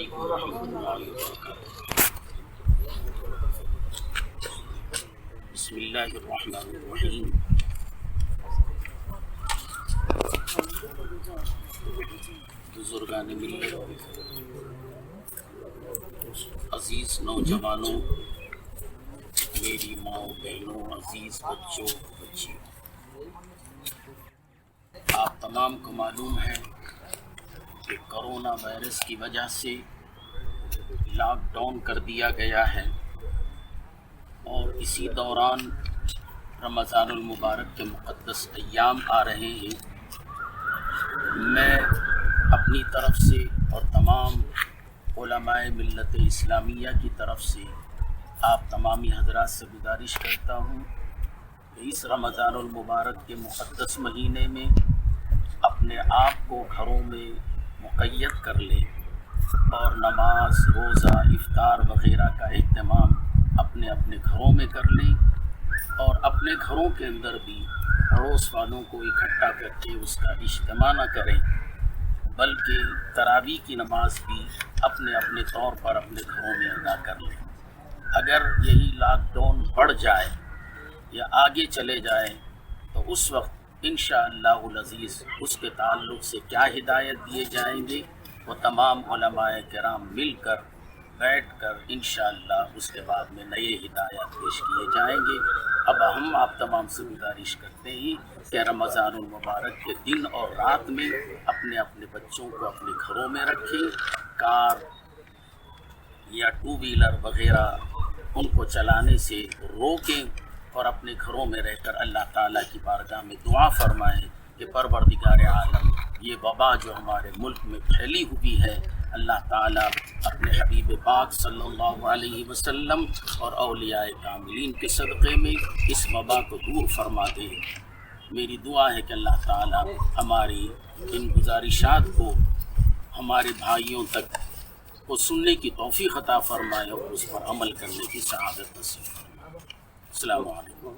علیکم ورحمۃ اللہ وبرکاتہ۔ بسم اللہ الرحمن الرحیم۔ بزرگان ملت، عزیز نوجوانوں، میری ماں بہنوں، عزیز بچوں بچیوں، آپ تمام کو معلوم ہے کہ کرونا وائرس کی وجہ سے لاک ڈاؤن کر دیا گیا ہے، اور اسی دوران رمضان المبارک کے مقدس ایام آ رہے ہیں۔ میں اپنی طرف سے اور تمام علماء ملت اسلامیہ کی طرف سے آپ تمامی حضرات سے گزارش کرتا ہوں کہ اس رمضان المبارک کے مقدس مہینے میں اپنے آپ کو گھروں میں مقید کر لیں اور نماز، روزہ، افطار وغیرہ کا اہتمام اپنے اپنے گھروں میں کر لیں، اور اپنے گھروں کے اندر بھی پڑوس والوں کو اکٹھا کر کے اس کا اجتماع نہ کریں، بلکہ تراویح کی نماز بھی اپنے اپنے طور پر اپنے گھروں میں ادا کر لیں۔ اگر یہی لاک ڈاؤن بڑھ جائے یا آگے چلے جائے تو اس وقت انشاءاللہ العزیز اس کے تعلق سے کیا ہدایت دیے جائیں گے، وہ تمام علماء کرام مل کر بیٹھ کر انشاءاللہ اس کے بعد میں نئے ہدایات پیش کیے جائیں گے۔ اب ہم آپ تمام سے گزارش کرتے ہیں کہ رمضان المبارک کے دن اور رات میں اپنے اپنے بچوں کو اپنے گھروں میں رکھیں، کار یا ٹو ویلر وغیرہ ان کو چلانے سے روکیں، اور اپنے گھروں میں رہ کر اللہ تعالیٰ کی بارگاہ میں دعا فرمائیں کہ پروردگار عالم، یہ وبا جو ہمارے ملک میں پھیلی ہوئی ہے، اللہ تعالیٰ اپنے حبیب پاک صلی اللہ علیہ وسلم اور اولیاء کاملین کے صدقے میں اس وبا کو دور فرما دے۔ میری دعا ہے کہ اللہ تعالیٰ ہماری ان گزارشات کو ہمارے بھائیوں تک کو سننے کی توفیق عطا فرمائے اور اس پر عمل کرنے کی سعادت نصیب فرمائے۔ السلام علیکم۔